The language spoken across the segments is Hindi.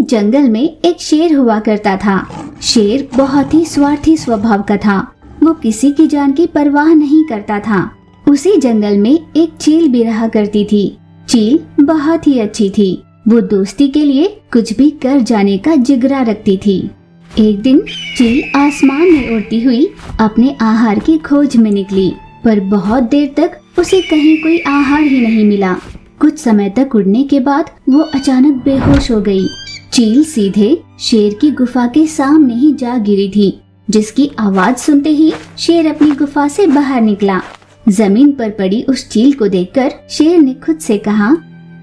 जंगल में एक शेर हुआ करता था। शेर बहुत ही स्वार्थी स्वभाव का था। वो किसी की जान की परवाह नहीं करता था। उसी जंगल में एक चील भी रहा करती थी। चील बहुत ही अच्छी थी। वो दोस्ती के लिए कुछ भी कर जाने का जिगरा रखती थी। एक दिन चील आसमान में उड़ती हुई अपने आहार की खोज में निकली, पर बहुत देर तक उसे कहीं कोई आहार ही नहीं मिला। कुछ समय तक उड़ने के बाद वो अचानक बेहोश हो गई। चील सीधे शेर की गुफा के सामने ही जा गिरी थी, जिसकी आवाज सुनते ही शेर अपनी गुफा से बाहर निकला। जमीन पर पड़ी उस चील को देखकर शेर ने खुद से कहा,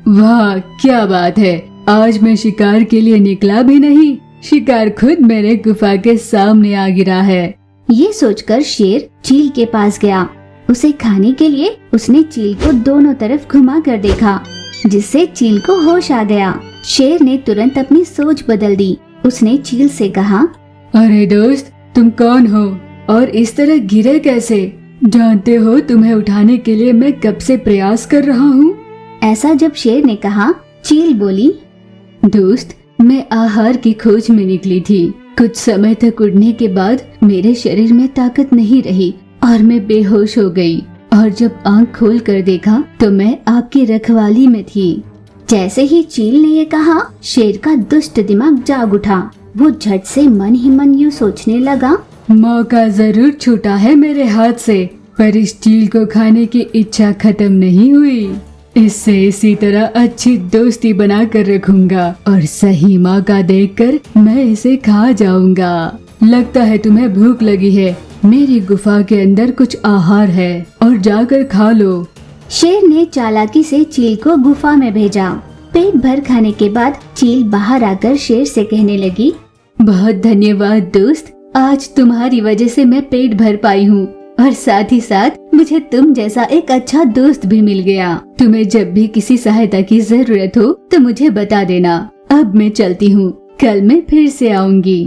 वाह क्या बात है, आज मैं शिकार के लिए निकला भी नहीं, शिकार खुद मेरे गुफा के सामने आ गिरा है। ये सोचकर शेर चील के पास गया। उसे खाने के लिए उसने चील को दोनों तरफ घुमा कर देखा, जिससे चील को होश आ गया। शेर ने तुरंत अपनी सोच बदल दी। उसने चील से कहा, अरे दोस्त, तुम कौन हो और इस तरह गिरे कैसे? जानते हो तुम्हें उठाने के लिए मैं कब से प्रयास कर रहा हूँ। ऐसा जब शेर ने कहा, चील बोली, दोस्त, मैं आहार की खोज में निकली थी। कुछ समय तक उड़ने के बाद मेरे शरीर में ताकत नहीं रही और मैं बेहोश हो गई, और जब आंख खोल कर देखा तो मैं आपकी रखवाली में थी। जैसे ही चील ने ये कहा, शेर का दुष्ट दिमाग जाग उठा। वो झट से मन ही मन यूँ सोचने लगा, मौका जरूर छूटा है मेरे हाथ से, पर इस चील को खाने की इच्छा खत्म नहीं हुई। इससे इसी तरह अच्छी दोस्ती बना कर रखूंगा और सही मौका देखकर मैं इसे खा जाऊंगा। लगता है तुम्हें भूख लगी है, मेरी गुफा के अंदर कुछ आहार है और जाकर खा लो। शेर ने चालाकी से चील को गुफा में भेजा। पेट भर खाने के बाद चील बाहर आकर शेर से कहने लगी, बहुत धन्यवाद दोस्त, आज तुम्हारी वजह से मैं पेट भर पाई हूँ और साथ ही साथ मुझे तुम जैसा एक अच्छा दोस्त भी मिल गया। तुम्हें जब भी किसी सहायता की जरूरत हो तो मुझे बता देना। अब मैं चलती हूँ, कल मैं फिर से आऊंगी।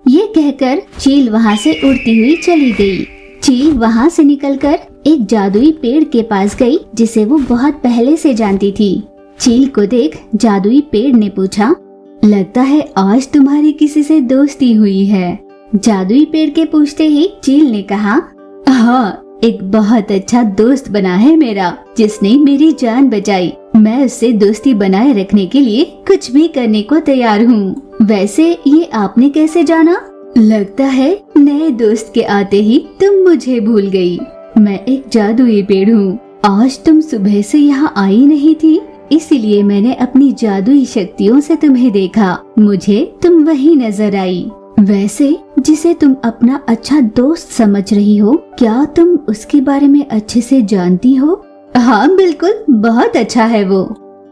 ये कहकर चील वहाँ से उड़ती हुई चली गई। चील वहाँ से निकलकर एक जादुई पेड़ के पास गई, जिसे वो बहुत पहले से जानती थी। चील को देख जादुई पेड़ ने पूछा, लगता है आज तुम्हारी किसी से दोस्ती हुई है। जादुई पेड़ के पूछते ही चील ने कहा, हाँ, एक बहुत अच्छा दोस्त बना है मेरा, जिसने मेरी जान बचाई। मैं उससे दोस्ती बनाए रखने के लिए कुछ भी करने को तैयार हूँ। वैसे ये आपने कैसे जाना? लगता है नए दोस्त के आते ही तुम मुझे भूल गई। मैं एक जादुई पेड़ हूँ। आज तुम सुबह से यहाँ आई नहीं थी, इसीलिए मैंने अपनी जादुई शक्तियों से तुम्हें देखा। मुझे तुम वही नजर आई। वैसे जिसे तुम अपना अच्छा दोस्त समझ रही हो, क्या तुम उसके बारे में अच्छे से जानती हो? हाँ बिल्कुल, बहुत अच्छा है वो।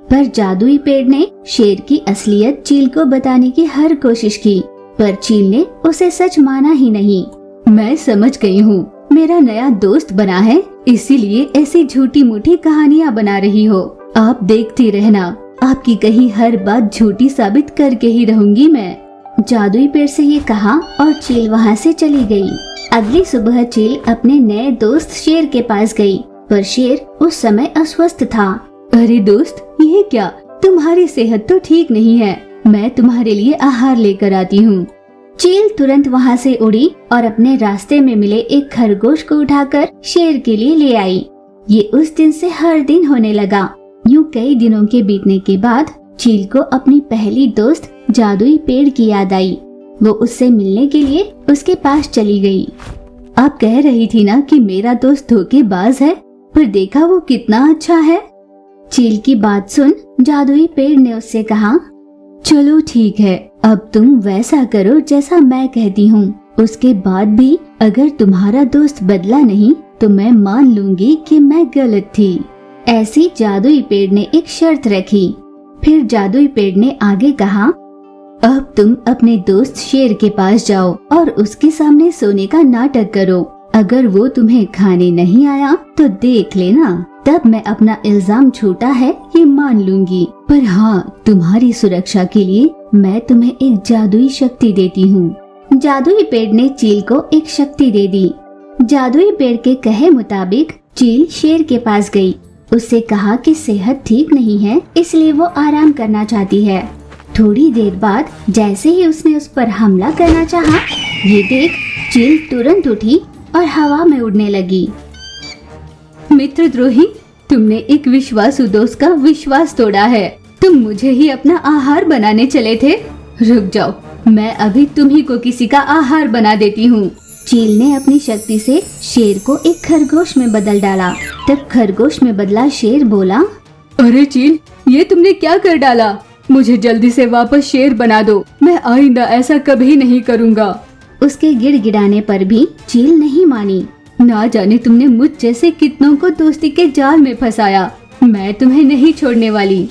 पर जादुई पेड़ ने शेर की असलियत चील को बताने की हर कोशिश की, पर चील ने उसे सच माना ही नहीं। मैं समझ गई हूँ, मेरा नया दोस्त बना है, इसीलिए ऐसी झूठी मूठी कहानियाँ बना रही हो। आप देखती रहना, आपकी कही हर बात झूठी साबित करके ही रहूंगी मैं। जादुई पेड़ से ये कहा और चील वहाँ से चली गई। अगली सुबह चील अपने नए दोस्त शेर के पास गई, पर शेर उस समय अस्वस्थ था। अरे दोस्त, ये क्या? तुम्हारी सेहत तो ठीक नहीं है, मैं तुम्हारे लिए आहार लेकर आती हूँ। चील तुरंत वहाँ से उड़ी और अपने रास्ते में मिले एक खरगोश को उठाकर शेर के लिए ले आई। ये उस दिन से हर दिन होने लगा। यूँ कई दिनों के बीतने के बाद चील को अपनी पहली दोस्त जादुई पेड़ की याद आई। वो उससे मिलने के लिए उसके पास चली गई। आप कह रही थी ना कि मेरा दोस्त धोखेबाज है, पर देखा वो कितना अच्छा है। चील की बात सुन जादुई पेड़ ने उससे कहा, चलो ठीक है, अब तुम वैसा करो जैसा मैं कहती हूँ। उसके बाद भी अगर तुम्हारा दोस्त बदला नहीं तो मैं मान लूंगी कि मैं गलत थी। ऐसी जादुई पेड़ ने एक शर्त रखी। फिर जादुई पेड़ ने आगे कहा, अब तुम अपने दोस्त शेर के पास जाओ और उसके सामने सोने का नाटक करो। अगर वो तुम्हें खाने नहीं आया तो देख लेना, तब मैं अपना इल्जाम झूठा है ये मान लूंगी। पर हाँ, तुम्हारी सुरक्षा के लिए मैं तुम्हें एक जादुई शक्ति देती हूँ। जादुई पेड़ ने चील को एक शक्ति दे दी। जादुई पेड़ के कहे मुताबिक चील शेर के पास गई। उससे कहा कि सेहत ठीक नहीं है, इसलिए वो आराम करना चाहती है। थोड़ी देर बाद जैसे ही उसने उस पर हमला करना चाहा, ये देख चील तुरंत उठी और हवा में उड़ने लगी। मित्रद्रोही, तुमने एक विश्वासु दोस्त का विश्वास तोड़ा है। तुम मुझे ही अपना आहार बनाने चले थे। रुक जाओ, मैं अभी तुम्ही को किसी का आहार बना देती हूँ। चील ने अपनी शक्ति से शेर को एक खरगोश में बदल डाला। तब खरगोश में बदला शेर बोला, अरे चील, ये तुमने क्या कर डाला? मुझे जल्दी से वापस शेर बना दो। मैं आइंदा ऐसा कभी नहीं करूँगा। उसके गिड़गिड़ाने पर भी चील नहीं मानी। ना जाने तुमने मुझ जैसे कितनों को दोस्ती के जाल में फंसाया। मैं तुम्हें नहीं छोड़ने वाली।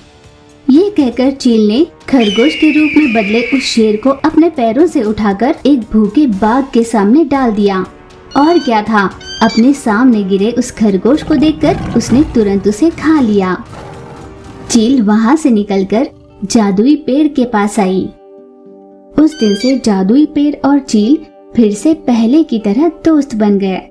ये कहकर चील ने खरगोश के रूप में बदले उस शेर को अपने पैरों से उठाकर एक भूखे बाघ के सामने डाल दिया। और क्या था, अपने सामने गिरे उस खरगोश को देखकर उसने तुरंत उसे खा लिया। चील वहां से निकलकर जादुई पेड़ के पास आई। उस दिन से जादुई पेड़ और चील फिर से पहले की तरह दोस्त बन गए।